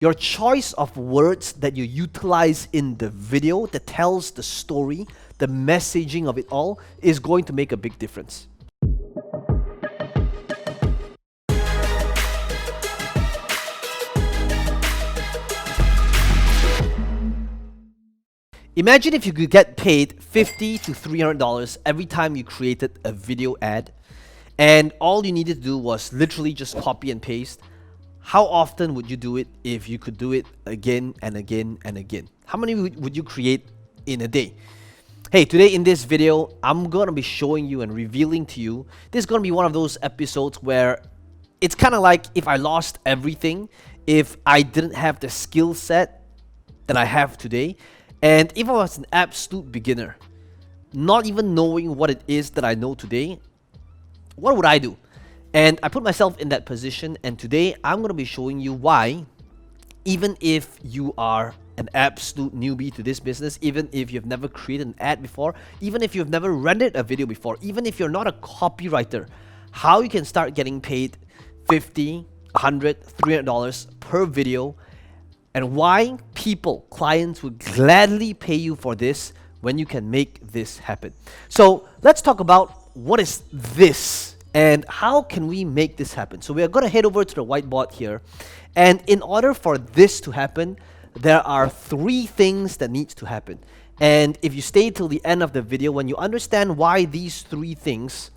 Your choice of words that you utilize in the video that tells the story, the messaging of it all, is going to make a big difference. Imagine if you could get paid $50 to $300 every time you created a video ad, and all you needed to do was literally just copy and paste. How often would you do it if you could do it again and again and again? How many would you create in a day? Hey, today in this video, I'm gonna be showing you and revealing to you, this is gonna be one of those episodes where it's kind of like if I lost everything, if I didn't have the skill set that I have today, and if I was an absolute beginner, not even knowing what it is that I know today, what would I do? And I put myself in that position, and today I'm going to be showing you why, even if you are an absolute newbie to this business, even if you've never created an ad before, even if you've never rendered a video before, even if you're not a copywriter, how you can start getting paid $50, $100, $300 per video, and why clients would gladly pay you for this when you can make this happen. So let's talk about what is this and how can we make this happen. So we are going to head over to the whiteboard here, and in order for this to happen, there are 3 things that needs to happen. And if you stay till the end of the video, when you understand why these 3 things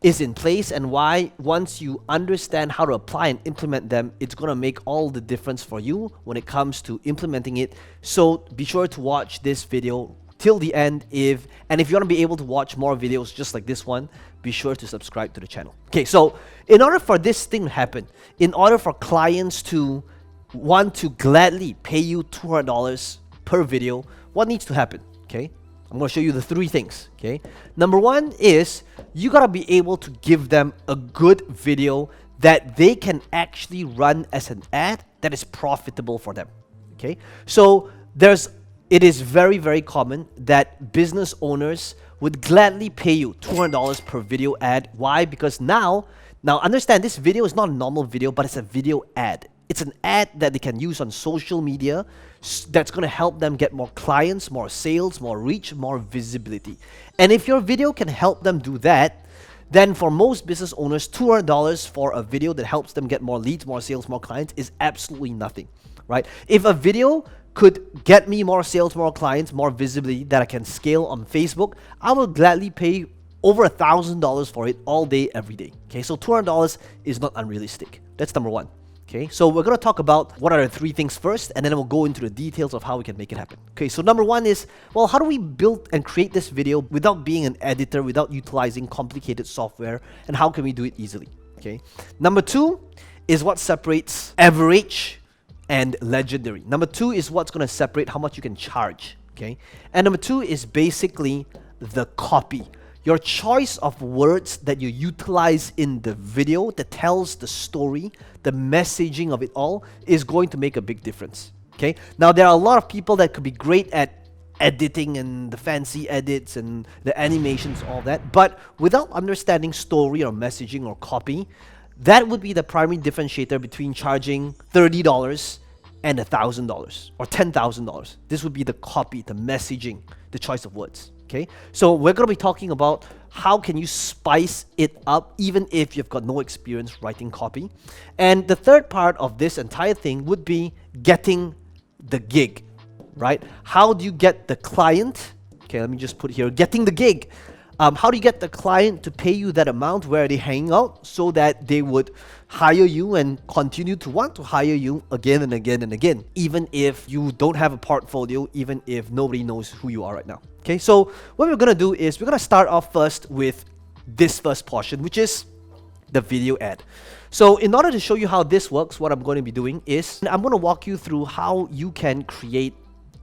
is in place and why once you understand how to apply and implement them, it's going to make all the difference for you when it comes to implementing it. So be sure to watch this video till the end. If you want to be able to watch more videos just like this one, be sure to subscribe to the channel. Okay, so in order for this thing to happen, in order for clients to want to gladly pay you $200 per video, what needs to happen? Okay, I'm going to show you the 3 things. Okay, number 1 is you got to be able to give them a good video that they can actually run as an ad that is profitable for them. Okay, so it is very, very common that business owners would gladly pay you $200 per video ad. Why? Because now understand, this video is not a normal video, but it's a video ad. It's an ad that they can use on social media that's going to help them get more clients, more sales, more reach, more visibility. And if your video can help them do that, then for most business owners, $200 for a video that helps them get more leads, more sales, more clients is absolutely nothing, right? If a video could get me more sales, more clients, more visibility that I can scale on Facebook, I will gladly pay over $1,000 for it all day, every day. Okay, so $200 is not unrealistic. That's number 1. Okay, so we're going to talk about what are the 3 things first, and then we'll go into the details of how we can make it happen. Okay, so number 1 is, well, how do we build and create this video without being an editor, without utilizing complicated software, and how can we do it easily? Okay, number 2 is what separates average and legendary. Number 2 is what's going to separate how much you can charge. Okay, and number 2 is basically the copy. Your choice of words that you utilize in the video that tells the story, the messaging of it all, is going to make a big difference. Okay, now there are a lot of people that could be great at editing and the fancy edits and the animations, all that, but without understanding story or messaging or copy, that would be the primary differentiator between charging $30 and $1,000 or $10,000. This would be the copy, the messaging, the choice of words. Okay, so we're going to be talking about how can you spice it up even if you've got no experience writing copy. And the third part of this entire thing would be getting the gig, right? How do you get the client? Okay, let me just put here, getting the gig. How do you get the client to pay you that amount where they hang out so that they would hire you and continue to want to hire you again and again and again, even if you don't have a portfolio, even if nobody knows who you are right now. Okay, so what we're going to do is we're going to start off first with this first portion, which is the video ad. So in order to show you how this works, what I'm going to be doing is I'm going to walk you through how you can create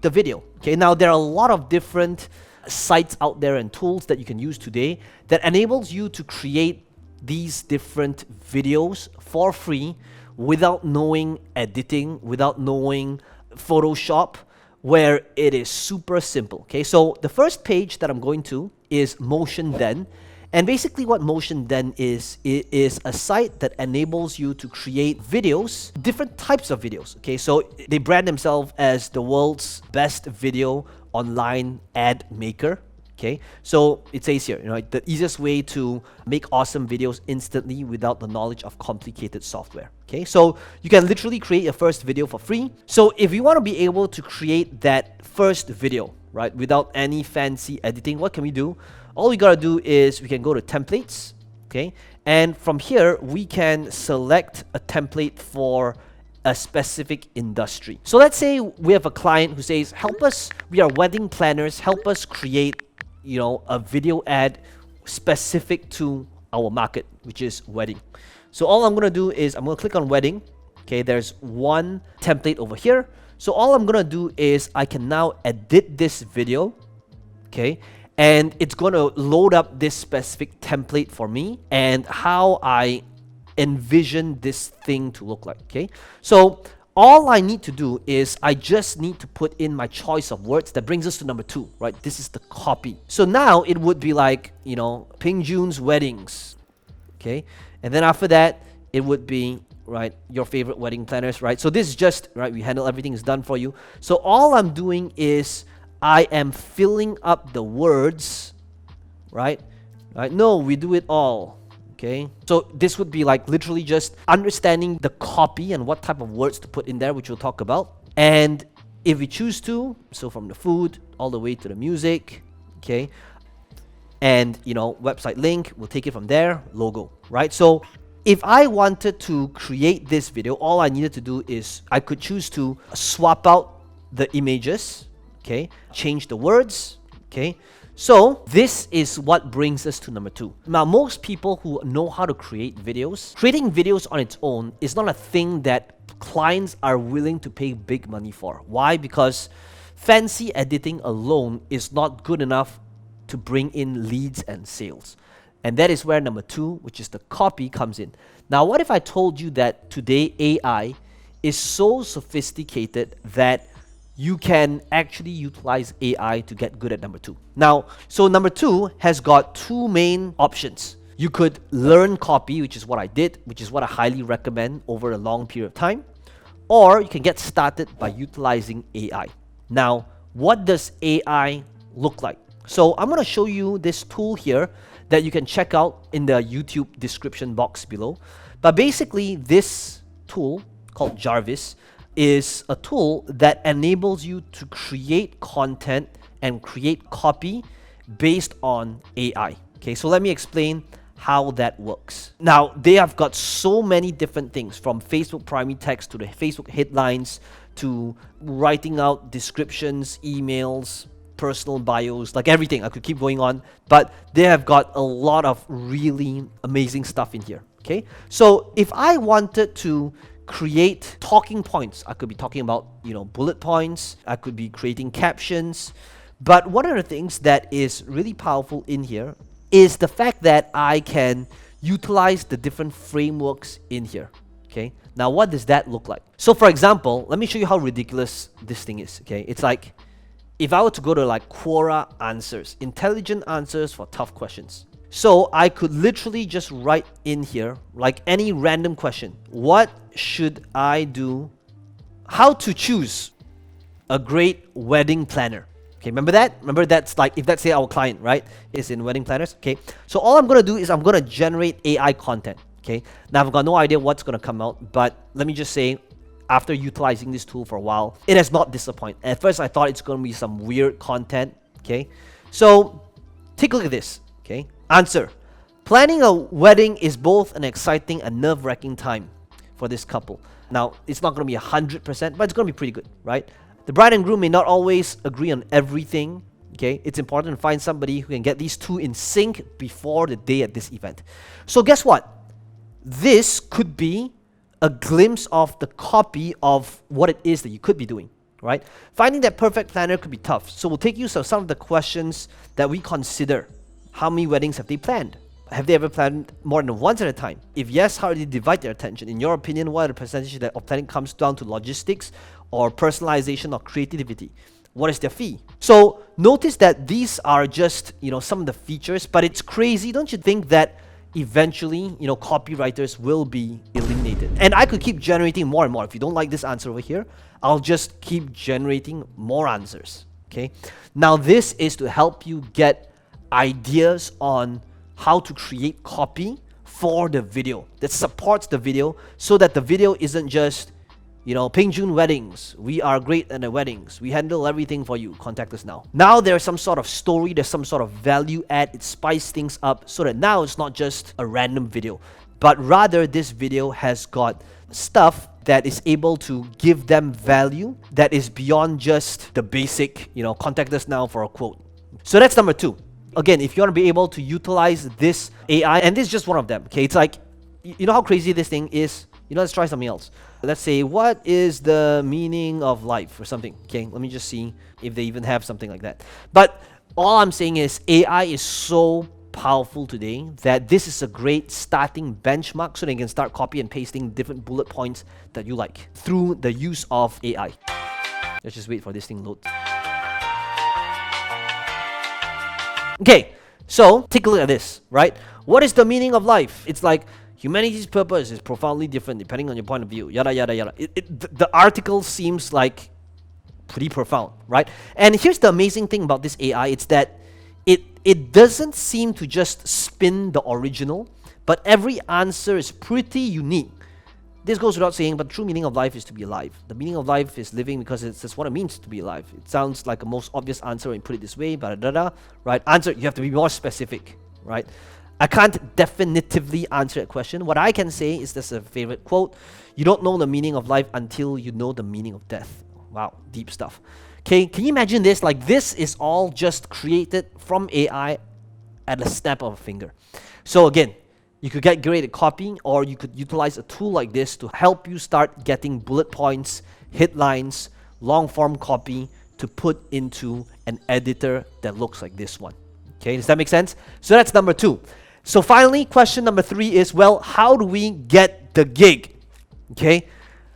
the video. Okay, now there are a lot of different sites out there and tools that you can use today that enables you to create these different videos for free without knowing editing, without knowing Photoshop, where it is super simple. Okay, so the first page that I'm going to is Motion Den, And basically what Motion then is, it is a site that enables you to create videos, different types of videos. Okay, so they brand themselves as the world's best video online ad maker. Okay, so it says here, the easiest way to make awesome videos instantly without the knowledge of complicated software. Okay, so you can literally create your first video for free. So if you want to be able to create that first video, right, without any fancy editing, what can we do? All we gotta do is we can go to templates, okay, and from here we can select a template for a specific industry. So let's say we have a client who says, help us, we are wedding planners, help us create a video ad specific to our market, which is wedding. So all I'm gonna do is I'm gonna click on wedding. Okay, there's one template over here. So all I'm gonna do is I can now edit this video. Okay, and it's gonna load up this specific template for me and how I envision this thing to look like. Okay, so all I need to do is I just need to put in my choice of words. That brings us to number 2, right? This is the copy. So now it would be like, Peng Joon's weddings, okay? And then after that, it would be, right, your favorite wedding planners, right? So this is just, right, we handle everything is done for you. So all I'm doing is I am filling up the words, right? No, we do it all. Okay, so this would be like literally just understanding the copy and what type of words to put in there, which we'll talk about. And if we choose to, so from the food all the way to the music, okay, and website link, we'll take it from there, logo, right? So if I wanted to create this video, all I needed to do is I could choose to swap out the images, okay, change the words, okay. So this is what brings us to number 2. Now, most people who know how to create videos, creating videos on its own is not a thing that clients are willing to pay big money for. Why? Because fancy editing alone is not good enough to bring in leads and sales. And that is where number 2, which is the copy, comes in. Now, what if I told you that today AI is so sophisticated that you can actually utilize AI to get good at number 2. Now, so number 2 has got 2 main options. You could learn copy, which is what I did, which is what I highly recommend over a long period of time, or you can get started by utilizing AI. Now, what does AI look like? So I'm going to show you this tool here that you can check out in the YouTube description box below. But basically, this tool called Jarvis is a tool that enables you to create content and create copy based on AI. Okay, so let me explain how that works. Now, they have got so many different things, from Facebook primary text to the Facebook headlines to writing out descriptions, emails, personal bios, like everything. I could keep going on, but they have got a lot of really amazing stuff in here. Okay, so if I wanted to create talking points, I could be talking about, bullet points, I could be creating captions. But one of the things that is really powerful in here is the fact that I can utilize the different frameworks in here. Okay, now what does that look like? So for example, let me show you how ridiculous this thing is. Okay, it's like if I were to go to like Quora answers, intelligent answers for tough questions. So I could literally just write in here, like any random question. What should I do? How to choose a great wedding planner. Okay, remember that? Remember that's like, if let's say our client, right, is in wedding planners. Okay, so all I'm going to do is I'm going to generate AI content. Okay, now I've got no idea what's going to come out, but let me just say, after utilizing this tool for a while, it has not disappointed. At first, I thought it's going to be some weird content. Okay, so take a look at this. Okay, answer. Planning a wedding is both an exciting and nerve-wracking time for this couple. Now, it's not going to be 100%, but it's going to be pretty good, right? The bride and groom may not always agree on everything. Okay, it's important to find somebody who can get these two in sync before the day at this event. So guess what? This could be a glimpse of the copy of what it is that you could be doing, right? Finding that perfect planner could be tough. So we'll take use of some of the questions that we consider. How many weddings have they planned? Have they ever planned more than once at a time? If yes, how do they divide their attention? In your opinion, what are the percentage of planning comes down to logistics or personalization or creativity? what is their fee? So notice that these are just, some of the features, but it's crazy, don't you think, that eventually, copywriters will be eliminated? And I could keep generating more and more. If you don't like this answer over here, I'll just keep generating more answers, okay? Now, this is to help you get ideas on how to create copy for the video that supports the video, so that the video isn't just, Peng Joon weddings, we are great at the weddings, we handle everything for you, contact us now. Now there's some sort of story, there's some sort of value add, it spices things up, so that now it's not just a random video, but rather this video has got stuff that is able to give them value that is beyond just the basic, contact us now for a quote. So that's number 2. Again, if you want to be able to utilize this AI, and this is just one of them, okay? It's like, you know how crazy this thing is? Let's try something else. Let's say, what is the meaning of life or something? Okay, let me just see if they even have something like that. But all I'm saying is AI is so powerful today that this is a great starting benchmark so that you can start copy and pasting different bullet points that you like through the use of AI. Let's just wait for this thing load. Okay, so take a look at this, right? What is the meaning of life? It's like, humanity's purpose is profoundly different depending on your point of view, yada yada yada. The article seems like pretty profound, right? And here's the amazing thing about this AI, it's that it doesn't seem to just spin the original, but every answer is pretty unique. This goes without saying, but the true meaning of life is to be alive. The meaning of life is living because it's just what it means to be alive. It sounds like a most obvious answer when you put it this way, right? Answer, you have to be more specific, right? I can't definitively answer that question. What I can say is, there's a favorite quote: you don't know the meaning of life until you know the meaning of death. Wow, deep stuff. Okay, can you imagine this? Like, this is all just created from AI at a snap of a finger. So again, you could get great at copying, or you could utilize a tool like this to help you start getting bullet points, headlines, long form copy to put into an editor that looks like this one. Okay, does that make sense? So that's number 2. So finally, question number 3 is, well, how do we get the gig? Okay,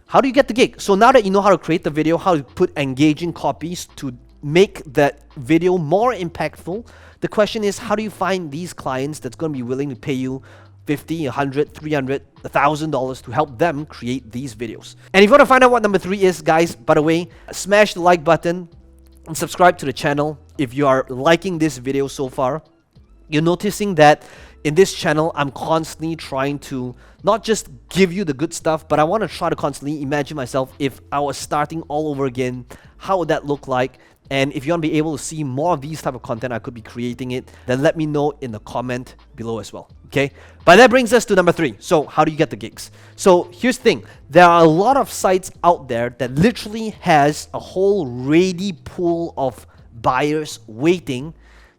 how do you get the gig? So now that you know how to create the video, how to put engaging copies to make that video more impactful, the question is, how do you find these clients that's going to be willing to pay you $50, $100, $300, $1,000 to help them create these videos? And if you want to find out what number 3 is, guys, by the way, smash the like button and subscribe to the channel. If you are liking this video so far, you're noticing that in this channel, I'm constantly trying to not just give you the good stuff, but I want to try to constantly imagine myself if I was starting all over again, how would that look like? And if you want to be able to see more of these type of content, I could be creating it, then let me know in the comment below as well, okay? But that brings us to number 3. So how do you get the gigs? So here's the thing. There are a lot of sites out there that literally has a whole ready pool of buyers waiting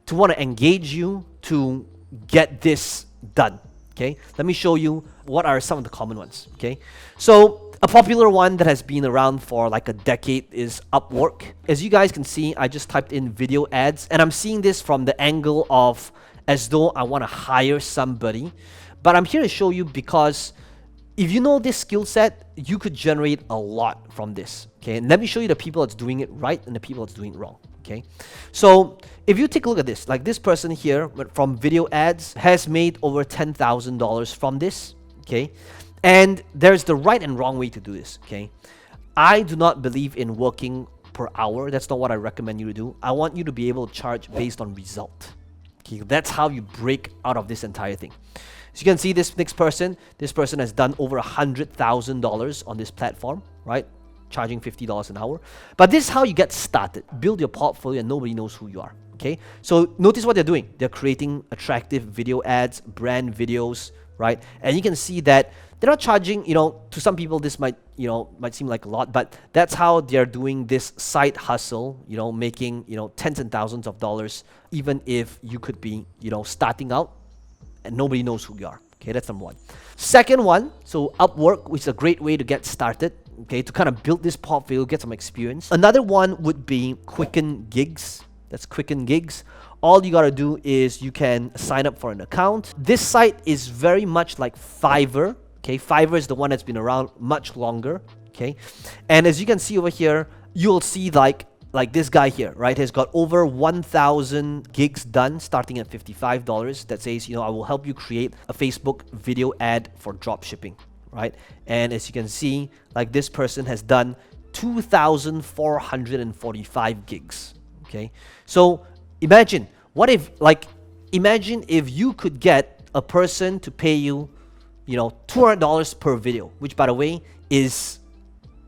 to want to engage you to get this done, okay? Let me show you what are some of the common ones, okay? So a popular one that has been around for like a decade is Upwork. As you guys can see, I just typed in video ads, and I'm seeing this from the angle of as though I want to hire somebody. But I'm here to show you because if you know this skill set, you could generate a lot from this, okay? And let me show you the people that's doing it right and the people that's doing it wrong, okay? So if you take a look at this, like this person here from video ads has made over $10,000 from this, okay? And there's the right and wrong way to do this, okay? I do not believe in working per hour. That's not what I recommend you to do. I want you to be able to charge based on result. Okay, that's how you break out of this entire thing. So you can see this next person. This person has done over $100,000 on this platform, right? Charging $50 an hour. But this is how you get started. Build your portfolio and nobody knows who you are, okay? So notice what they're doing. They're creating attractive video ads, brand videos, right? And you can see that they're not charging, to some people this might seem like a lot, but that's how they're doing this side hustle, making, tens and thousands of dollars, even if you could be, starting out and nobody knows who you are. Okay, that's number 1. Second one, so Upwork, which is a great way to get started, okay, to kind of build this portfolio, get some experience. Another one would be Quicken Gigs. That's Quicken Gigs. All you gotta do is you can sign up for an account. This site is very much like Fiverr. Okay, Fiverr is the one that's been around much longer. Okay, and as you can see over here, you'll see like like this guy here, right, has got over 1,000 gigs done starting at $55 that says, I will help you create a Facebook video ad for drop shipping, right? And as you can see, like this person has done 2,445 gigs, okay? So imagine, imagine if you could get a person to pay you, $200 per video, which by the way is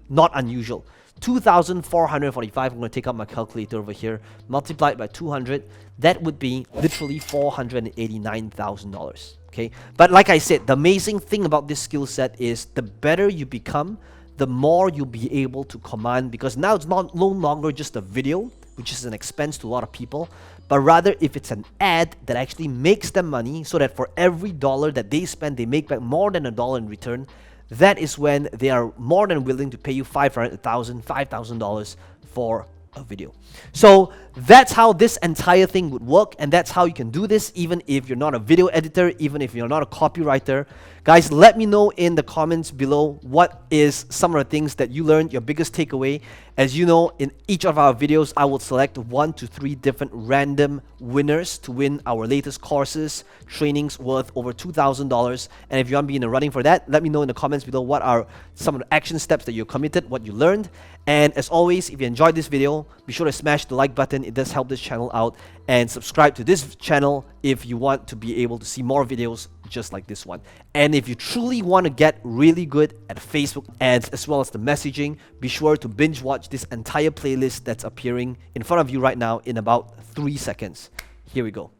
not unusual. 2,445, I'm going to take out my calculator over here, multiplied by 200, that would be literally $489,000, okay? But like I said, the amazing thing about this skill set is the better you become, the more you'll be able to command, because now it's no longer just a video, which is an expense to a lot of people, but rather if it's an ad that actually makes them money, so that for every dollar that they spend, they make back more than $1 in return, that is when they are more than willing to pay you $500,000, $5,000 for a video. So that's how this entire thing would work, and that's how you can do this even if you're not a video editor, even if you're not a copywriter. Guys, let me know in the comments below what is some of the things that you learned, your biggest takeaway. As you know, in each of our videos, I will select 1 to 3 different random winners to win our latest courses, trainings worth over $2,000. And if you want to be in the running for that, let me know in the comments below what are some of the action steps that you committed, what you learned. And as always, if you enjoyed this video, be sure to smash the like button. It does help this channel out. And subscribe to this channel if you want to be able to see more videos just like this one. And if you truly want to get really good at Facebook ads as well as the messaging, be sure to binge watch this entire playlist that's appearing in front of you right now in about 3 seconds. Here we go.